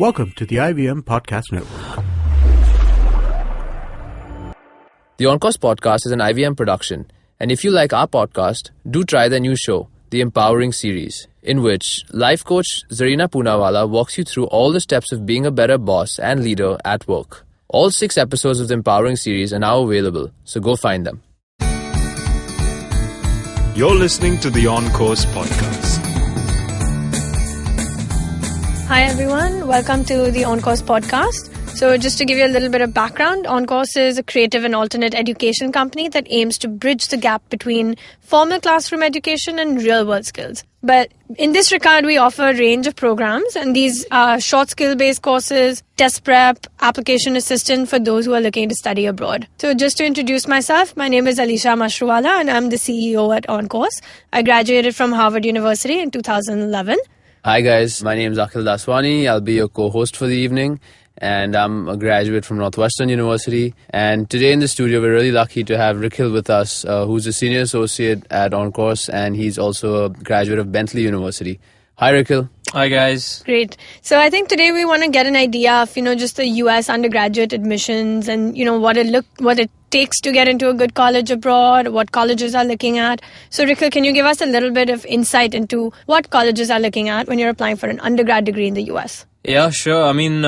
Welcome to the IVM Podcast Network. The OnCourse podcast is an IVM production, and if you like our podcast, do try their new show, The Empowering Series, in which life coach Zarina Poonawala walks you through all the steps of being a better boss and leader at work. All 6 episodes of the Empowering Series are now available, so go find them. You're listening to the OnCourse podcast. Hi everyone, welcome to the OnCourse podcast. So just to give you a little bit of background, OnCourse is a creative and alternate education company that aims to bridge the gap between formal classroom education and real-world skills. But in this regard, we offer a range of programs, and these are short skill-based courses, test prep, application assistant for those who are looking to study abroad. So just to introduce myself, my name is Alisha Mashruwala, and I'm the CEO at OnCourse. I graduated from Harvard University in 2011. Hi guys, my name is Rikhil Parsram. I'll be your co-host for the evening, and I'm a graduate from Northwestern University. And today in the studio, we're really lucky to have Rikhil with us, who's a senior associate at OnCourse, and he's also a graduate of Bentley University. Hi Rikhil. Hi guys. Great. So I think today we want to get an idea of, just the US undergraduate admissions and, what it takes to get into a good college abroad, what colleges are looking at. So Rikhil, can you give us a little bit of insight into what colleges are looking at when you're applying for an undergrad degree in the US? Yeah, sure. I mean,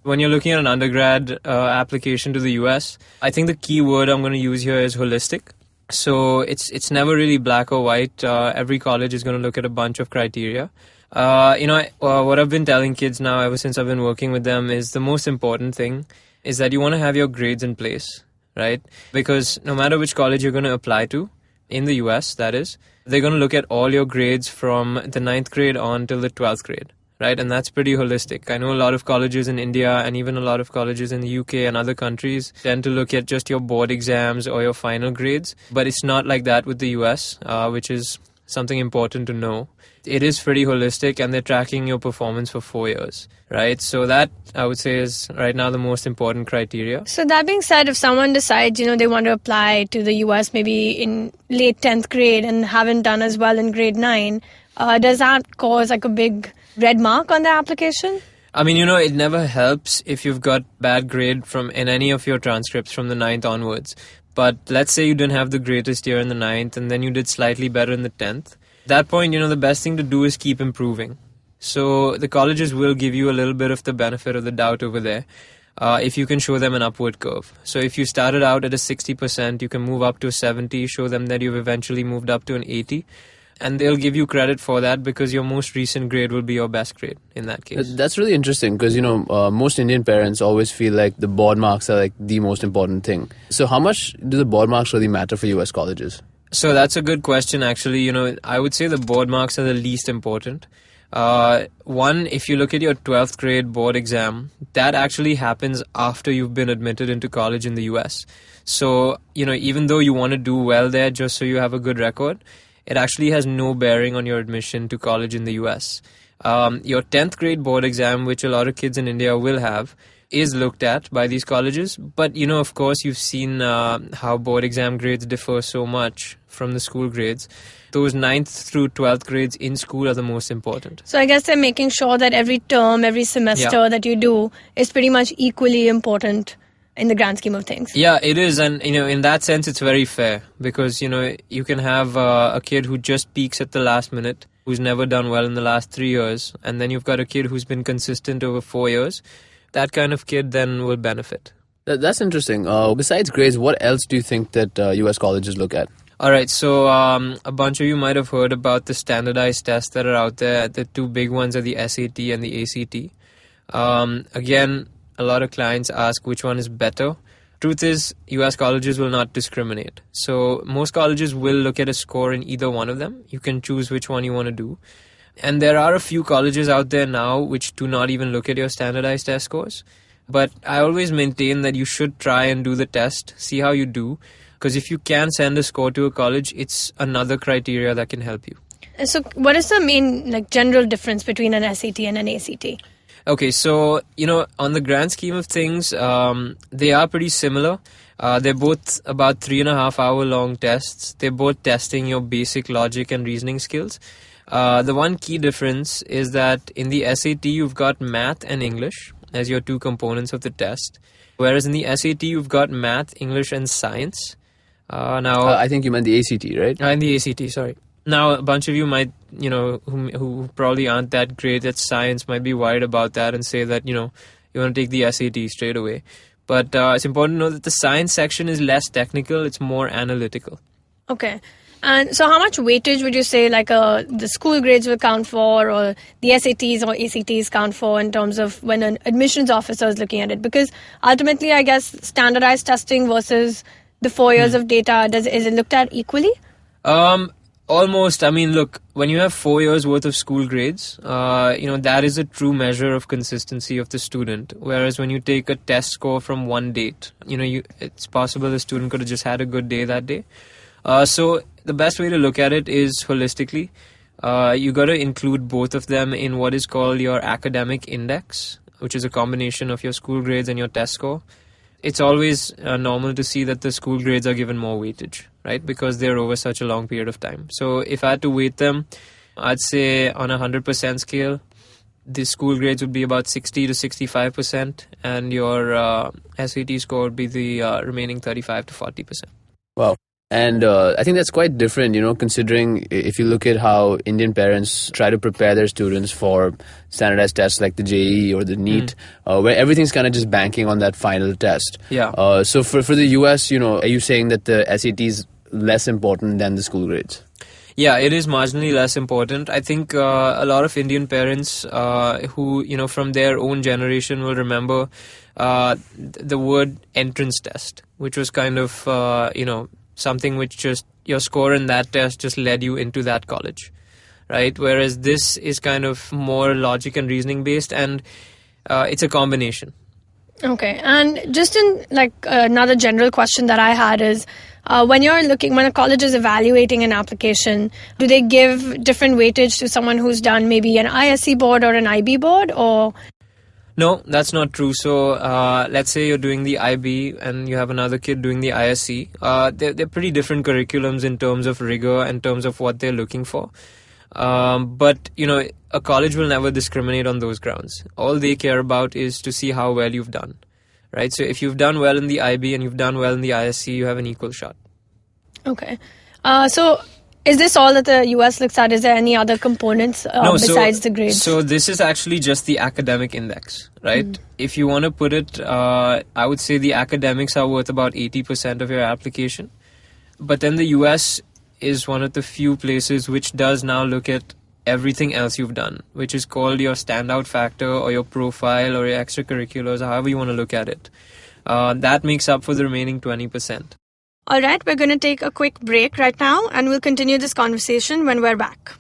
when you're looking at an undergrad application to the US, I think the key word I'm going to use here is holistic. So it's never really black or white. Every college is going to look at a bunch of criteria. What I've been telling kids now ever since I've been working with them is the most important thing is that you want to have your grades in place, right? Because no matter which college you're going to apply to, in the US, that is, they're going to look at all your grades from the 9th grade on till the 12th grade. Right, and that's pretty holistic. I know a lot of colleges in India and even a lot of colleges in the UK and other countries tend to look at just your board exams or your final grades, but it's not like that with the US, which is something important to know. It is pretty holistic, and they're tracking your performance for 4 years, right? So that, I would say, is right now the most important criteria. So that being said, if someone decides, they want to apply to the US maybe in late 10th grade and haven't done as well in grade 9, does that cause like a big red mark on the application? I mean, it never helps if you've got bad grade in any of your transcripts from the 9th onwards. But let's say you didn't have the greatest year in the 9th and then you did slightly better in the 10th. At that point, the best thing to do is keep improving. So the colleges will give you a little bit of the benefit of the doubt over there if you can show them an upward curve. So if you started out at a 60%, you can move up to a 70, show them that you've eventually moved up to an 80. And they'll give you credit for that because your most recent grade will be your best grade in that case. That's really interesting because, most Indian parents always feel like the board marks are like the most important thing. So how much do the board marks really matter for US colleges? So that's a good question, actually. I would say the board marks are the least important. One, if you look at your 12th grade board exam, that actually happens after you've been admitted into college in the US. So, even though you want to do well there just so you have a good record, it actually has no bearing on your admission to college in the US. Your 10th grade board exam, which a lot of kids in India will have, is looked at by these colleges. But, of course, you've seen how board exam grades differ so much from the school grades. Those 9th through 12th grades in school are the most important. So I guess they're making sure that every term, every semester that you do is pretty much equally important in the grand scheme of things. Yeah, it is. And, in that sense, it's very fair because, you can have a kid who just peaks at the last minute, who's never done well in the last 3 years. And then you've got a kid who's been consistent over 4 years. That kind of kid then will benefit. That's interesting. Besides grades, what else do you think that US colleges look at? All right, so a bunch of you might have heard about the standardized tests that are out there. The 2 big ones are the SAT and the ACT. Again, a lot of clients ask which one is better. Truth is, US colleges will not discriminate. So most colleges will look at a score in either one of them. You can choose which one you want to do. And there are a few colleges out there now which do not even look at your standardized test scores. But I always maintain that you should try and do the test, see how you do. Because if you can send a score to a college, it's another criteria that can help you. So what is the main general difference between an SAT and an ACT? Okay, so, on the grand scheme of things, they are pretty similar. They're both about 3.5 hour long tests. They're both testing your basic logic and reasoning skills. The one key difference is that in the SAT, you've got math and English as your two components of the test. Whereas in the SAT, you've got math, English, and science. I think you meant the ACT, right? In the ACT, sorry. Now, a bunch of you might, who probably aren't that great at science might be worried about that and say that, you want to take the SAT straight away. But it's important to know that the science section is less technical, it's more analytical. Okay. And so how much weightage would you say the school grades will count for, or the SATs or ACTs count for in terms of when an admissions officer is looking at it? Because ultimately, I guess, standardized testing versus the 4 years of data, is it looked at equally? Almost. I mean, look, when you have 4 years worth of school grades, that is a true measure of consistency of the student. Whereas when you take a test score from one date, it's possible the student could have just had a good day that day. So the best way to look at it is holistically. You got to include both of them in what is called your academic index, which is a combination of your school grades and your test score. It's always normal to see that the school grades are given more weightage, right? Because they're over such a long period of time. So if I had to weight them, I'd say on a 100% scale, the school grades would be about 60 to 65%, and your SAT score would be the remaining 35 to 40%. Wow. And I think that's quite different, considering if you look at how Indian parents try to prepare their students for standardized tests like the JEE or the NEET, where everything's kind of just banking on that final test. Yeah. So for the US, are you saying that the SAT is less important than the school grades? Yeah, it is marginally less important. I think a lot of Indian parents who, from their own generation will remember the word entrance test, which was kind of, something which just your score in that test just led you into that college, right? Whereas this is kind of more logic and reasoning based, and it's a combination. Okay. And just in another general question that I had is, when a college is evaluating an application, do they give different weightage to someone who's done maybe an ISC board or an IB board, or? No, that's not true. So let's say you're doing the IB and you have another kid doing the ISC. They're pretty different curriculums in terms of rigor, in terms of what they're looking for. But, a college will never discriminate on those grounds. All they care about is to see how well you've done, right? So if you've done well in the IB and you've done well in the ISC, you have an equal shot. Okay. So is this all that the US looks at? Is there any other components besides the grades? So this is actually just the academic index, right? If you want to put it, I would say the academics are worth about 80% of your application. But then the US is one of the few places which does now look at everything else you've done, which is called your standout factor or your profile or your extracurriculars, however you want to look at it. That makes up for the remaining 20%. All right, we're going to take a quick break right now, and we'll continue this conversation when we're back.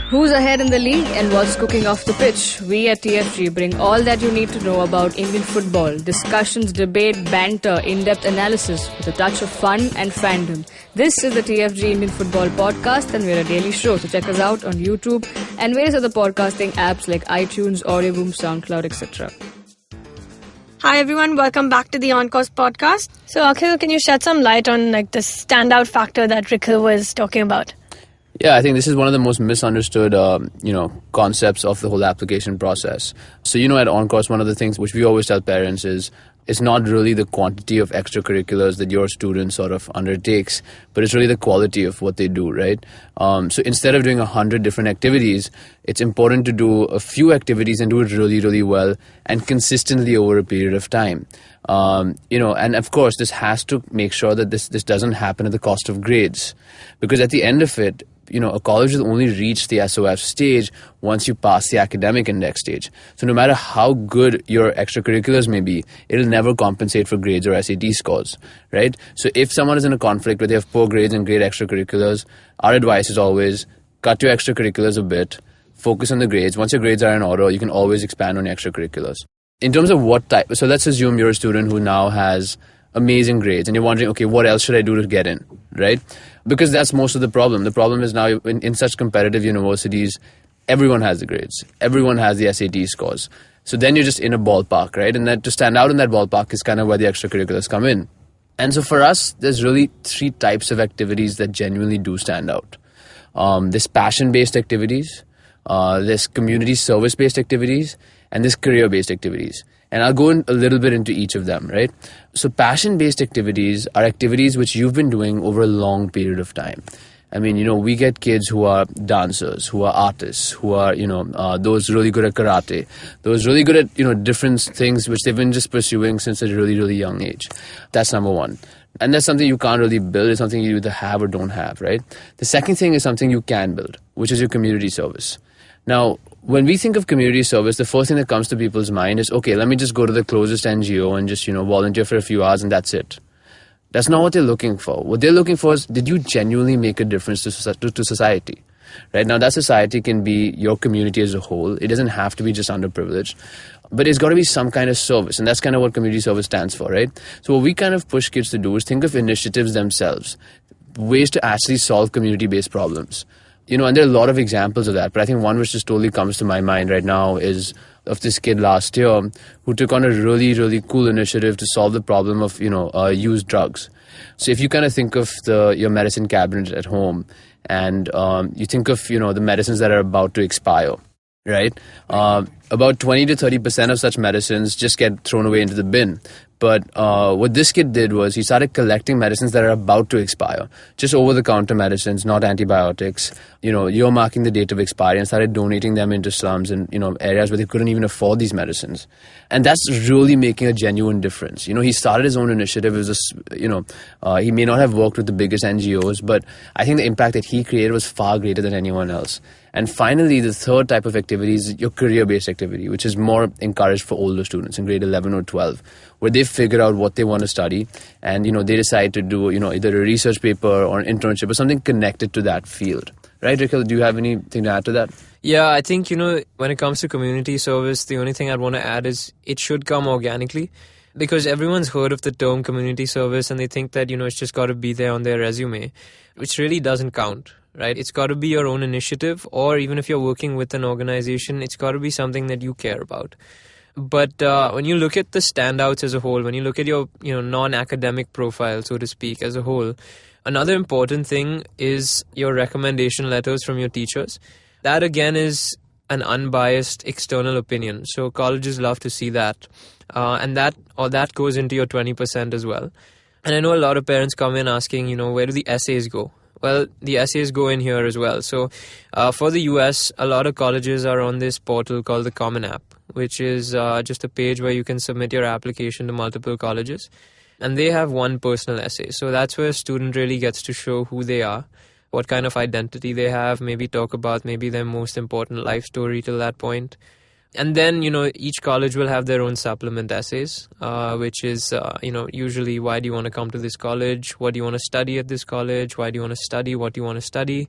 Who's ahead in the league and what's cooking off the pitch? We at TFG bring all that you need to know about Indian football. Discussions, debate, banter, in-depth analysis with a touch of fun and fandom. This is the TFG Indian Football Podcast, and we're a daily show. So check us out on YouTube and various other podcasting apps like iTunes, Audioboom, SoundCloud, etc. Hi everyone, welcome back to the OnCourse podcast. So Akhil, can you shed some light on the standout factor that Rikhil was talking about? Yeah, I think this is one of the most misunderstood, concepts of the whole application process. So, at OnCourse, one of the things which we always tell parents is it's not really the quantity of extracurriculars that your student sort of undertakes, but it's really the quality of what they do, right? So instead of doing 100 different activities, it's important to do a few activities and do it really, really well and consistently over a period of time. And of course, this has to make sure that this doesn't happen at the cost of grades, because at the end of it, a college will only reach the SOF stage once you pass the academic index stage. So no matter how good your extracurriculars may be, it'll never compensate for grades or SAT scores, right? So if someone is in a conflict where they have poor grades and great extracurriculars, our advice is always cut your extracurriculars a bit, focus on the grades. Once your grades are in order, you can always expand on your extracurriculars. In terms of what type, so let's assume you're a student who now has amazing grades and you're wondering, okay, what else should I do to get in, right? Because that's most of the problem. The problem is now in such competitive universities, everyone has the grades. Everyone has the SAT scores. So then you're just in a ballpark, right? And that to stand out in that ballpark is kind of where the extracurriculars come in. And so for us, there's really three types of activities that genuinely do stand out. there's passion-based activities, there's community service-based activities, and there's career-based activities. And I'll go in a little bit into each of them, right? So passion-based activities are activities which you've been doing over a long period of time. I mean, we get kids who are dancers, who are artists, who are, those really good at karate, those really good at, different things which they've been just pursuing since a really, really young age. That's number one. And that's something you can't really build. It's something you either have or don't have, right? The second thing is something you can build, which is your community service. Now, when we think of community service, the first thing that comes to people's mind is, okay, let me just go to the closest NGO and just, volunteer for a few hours and that's it. That's not what they're looking for. What they're looking for is, did you genuinely make a difference to society? Right? Now, that society can be your community as a whole. It doesn't have to be just underprivileged. But it's got to be some kind of service. And that's kind of what community service stands for, right? So what we kind of push kids to do is think of initiatives themselves, ways to actually solve community-based problems. And there are a lot of examples of that. But I think one which just totally comes to my mind right now is of this kid last year who took on a really, really cool initiative to solve the problem of, used drugs. So if you kind of think of your medicine cabinet at home and you think of, the medicines that are about to expire, right? About 20 to 30% of such medicines just get thrown away into the bin. But what this kid did was he started collecting medicines that are about to expire, just over-the-counter medicines, not antibiotics, earmarking the date of expiry, and started donating them into slums and, areas where they couldn't even afford these medicines. And that's really making a genuine difference. He started his own initiative. It was he may not have worked with the biggest NGOs, but I think the impact that he created was far greater than anyone else. And finally, the third type of activity is your career-based activity, which is more encouraged for older students in grade 11 or 12, where they figure out what they want to study and, they decide to do, either a research paper or an internship or something connected to that field. Right, Rikhil? Do you have anything to add to that? Yeah, I think, when it comes to community service, the only thing I'd want to add is it should come organically. Because everyone's heard of the term community service and they think that, it's just got to be there on their resume, which really doesn't count. Right? It's got to be your own initiative, or even if you're working with an organization, it's got to be something that you care about. But when you look at the standouts as a whole, when you look at your non-academic profile, so to speak, as a whole, another important thing is your recommendation letters from your teachers. That again is an unbiased external opinion. So colleges love to see that. And that goes into your 20% as well. And I know a lot of parents come in asking, where do the essays go? Well, the essays go in here as well. So for the US, a lot of colleges are on this portal called the Common App, which is just a page where you can submit your application to multiple colleges. And they have one personal essay. So that's where a student really gets to show who they are, what kind of identity they have, maybe talk about maybe their most important life story till that point. And then, each college will have their own supplement essays, which is, usually why do you want to come to this college? What do you want to study at this college? Why do you want to study? What do you want to study?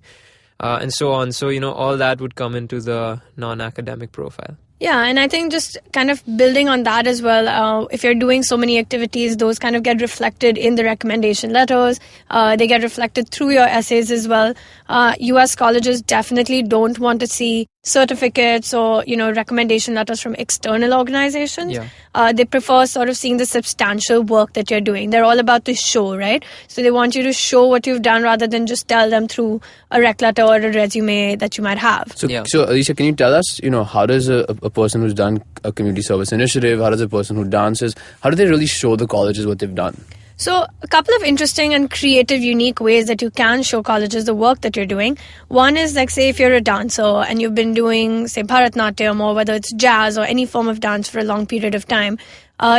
And so on. So, all that would come into the non-academic profile. Yeah, and I think just kind of building on that as well, if you're doing so many activities, those kind of get reflected in the recommendation letters. They get reflected through your essays as well. US colleges definitely don't want to see certificates or, recommendation letters from external organizations. Yeah. They prefer sort of seeing the substantial work that you're doing. They're all about the show, right? So they want you to show what you've done rather than just tell them through a rec letter or a resume that you might have. So Alicia, can you tell us, how does a person who's done a community service initiative, how does a person who dances, how do they really show the colleges what they've done? So a couple of interesting and creative, unique ways that you can show colleges the work that you're doing. One is like, say, if you're a dancer and you've been doing, say, Bharatnatyam or whether it's jazz or any form of dance for a long period of time,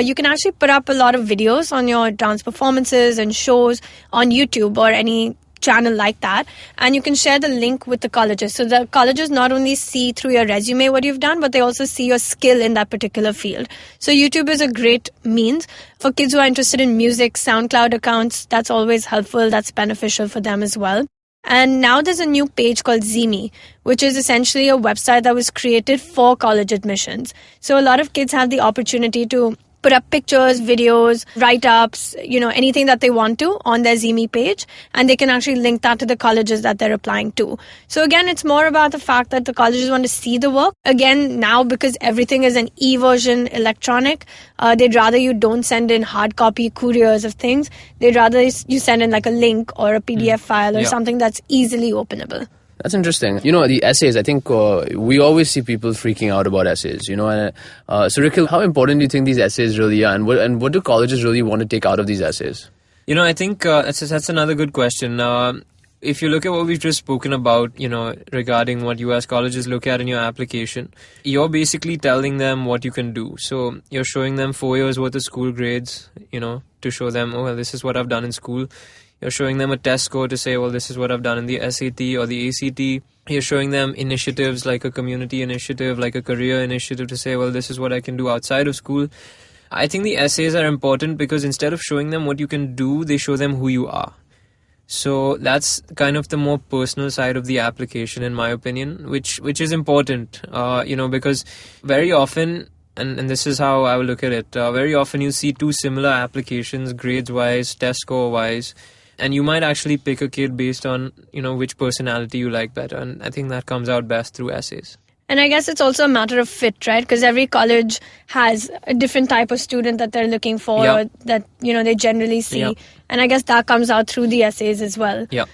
you can actually put up a lot of videos on your dance performances and shows on YouTube or any channel like that, and you can share the link with the colleges. So the colleges not only see through your resume what you've done, but they also see your skill in that particular field. So YouTube is a great means for kids who are interested in music. SoundCloud accounts, that's always helpful. That's beneficial for them as well. And now there's a new page called Zimi, which is essentially a website that was created for college admissions. So a lot of kids have the opportunity to put up pictures, videos, write-ups, anything that they want to on their Zimi page, and they can actually link that to the colleges that they're applying to. So again, it's more about the fact that the colleges want to see the work. Again, now because everything is an e-version electronic, they'd rather you don't send in hard copy couriers of things. They'd rather you send in like a link or a PDF file or something that's easily openable. That's interesting. The essays, I think we always see people freaking out about essays, And, so, Rikhil, how important do you think these essays really are? And what do colleges really want to take out of these essays? I think that's another good question. If you look at what we've just spoken about, regarding what US colleges look at in your application, you're basically telling them what you can do. So you're showing them 4 years worth of school grades, to show them, oh, well, this is what I've done in school. You're showing them a test score to say, well, this is what I've done in the SAT or the ACT. You're showing them initiatives like a community initiative, like a career initiative to say, well, this is what I can do outside of school. I think the essays are important because instead of showing them what you can do, they show them who you are. So that's kind of the more personal side of the application, in my opinion, which is important, because very often, and this is how I will look at it, very often you see two similar applications, grades-wise, test score-wise, and you might actually pick a kid based on, which personality you like better. And I think that comes out best through essays. And I guess it's also a matter of fit, right? Because every college has a different type of student that they're looking for, or that, they generally see. Yep. And I guess that comes out through the essays as well. Yeah.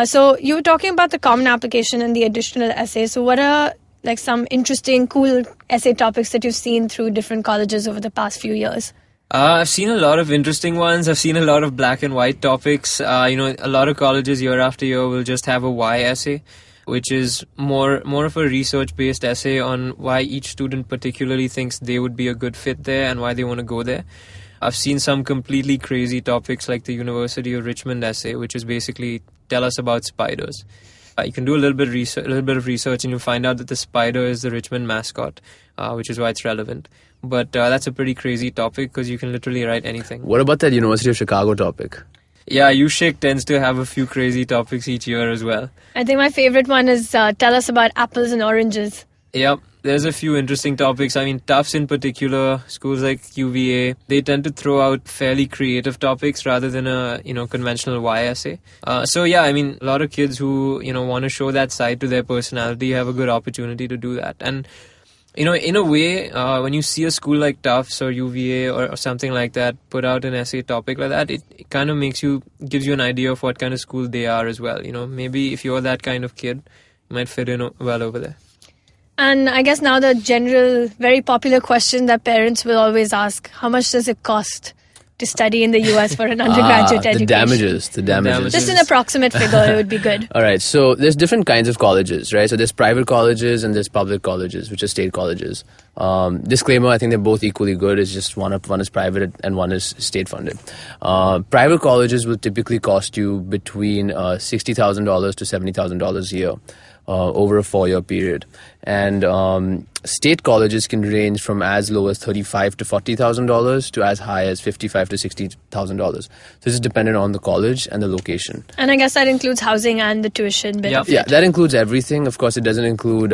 So you were talking about the common application and the additional essays. So what are some interesting, cool essay topics that you've seen through different colleges over the past few years? I've seen a lot of interesting ones. I've seen a lot of black and white topics. A lot of colleges year after year will just have a why essay, which is more of a research-based essay on why each student particularly thinks they would be a good fit there and why they want to go there. I've seen some completely crazy topics like the University of Richmond essay, which is basically tell us about spiders. You can do a little bit of research and you find out that the spider is the Richmond mascot, which is why it's relevant. But that's a pretty crazy topic because you can literally write anything. What about that University of Chicago topic? Yeah, USCHIC tends to have a few crazy topics each year as well. I think my favorite one is tell us about apples and oranges. Yep, there's a few interesting topics. I mean, Tufts in particular, schools like UVA, they tend to throw out fairly creative topics rather than a, conventional Y essay. So yeah, I mean, a lot of kids who, want to show that side to their personality have a good opportunity to do that. And in a way, when you see a school like Tufts or UVA or something like that put out an essay topic like that, it kind of gives you an idea of what kind of school they are as well. Maybe if you're that kind of kid, you might fit in well over there. And I guess now the general, very popular question that parents will always ask, how much does it cost to study in the US for an undergraduate education? The damages. Just an approximate figure, it would be good. All right, so there's different kinds of colleges, right? So there's private colleges and there's public colleges, which are state colleges. Disclaimer, I think they're both equally good. It's just one is private and one is state funded. Private colleges will typically cost you between $60,000 to $70,000 a year. Over a 4-year period. And state colleges can range from as low as $35,000 to $40,000 to as high as $55,000 to $60,000. So this is dependent on the college and the location. And I guess that includes housing and the tuition bit of it. Yeah, that includes everything. Of course, it doesn't include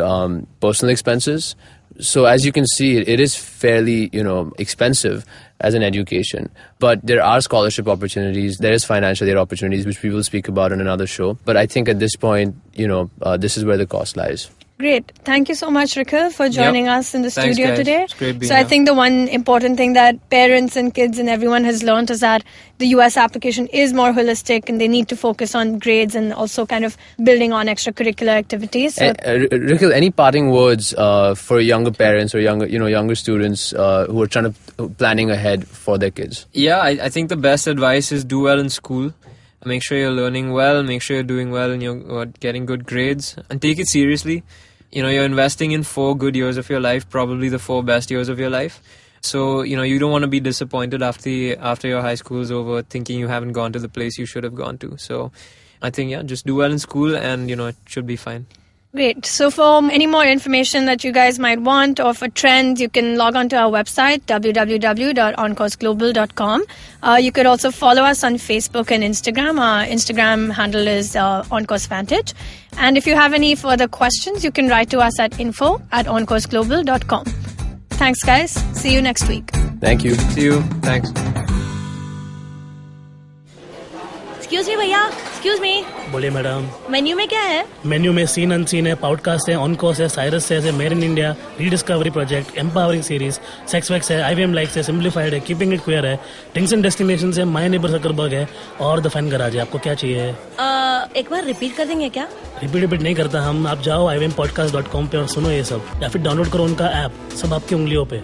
personal expenses. So as you can see, it is fairly, expensive as an education. But there are scholarship opportunities. There is financial aid opportunities, which we will speak about in another show. But I think at this point, this is where the cost lies. Great. Thank you so much, Rikhil, for joining us in the studio guys. today. It's great being So here. I think the one important thing that parents and kids and everyone has learned is that the US application is more holistic and they need to focus on grades and also kind of building on extracurricular activities. So Rikhil, any parting words for younger parents or younger students who are planning ahead for their kids? Yeah, I think the best advice is do well in school. Make sure you're learning well, make sure you're doing well and you're getting good grades, and take it seriously. You're investing in 4 good years of your life, probably the 4 best years of your life. So, you don't want to be disappointed after your high school is over thinking you haven't gone to the place you should have gone to. So I think, just do well in school and, it should be fine. Great. So for any more information that you guys might want or for trends, you can log on to our website, www.oncourseglobal.com. You could also follow us on Facebook and Instagram. Our Instagram handle is OnCourseVantage. And if you have any further questions, you can write to us at info@oncourseglobal.com. Thanks, guys. See you next week. Thank you. See you. Thanks. Excuse me, bhaiya. Excuse me, बोलिए madam. Menu में क्या है? Menu में scene unseen है, podcast है, ऑनकोर्स है, Cyrus है, made in India, rediscovery project, empowering series, sex wax है, IVM लाइक्स है, सिंप्लीफाइड है, कीपिंग इट क्वियर है, ड्रिंक्स एंड डेस्टिनेशंस है, माय नेबर जकरबर्ग है और द फैन गराज है। आपको क्या चाहिए? एक बार रिपीट कर देंगे क्या? रिपीट नहीं करता हम। आप जाओ IVMpodcast.com पे और सुनो ये सब, या फिर डाउनलोड करो उनका ऐप, सब आपकी उंगलियों पे।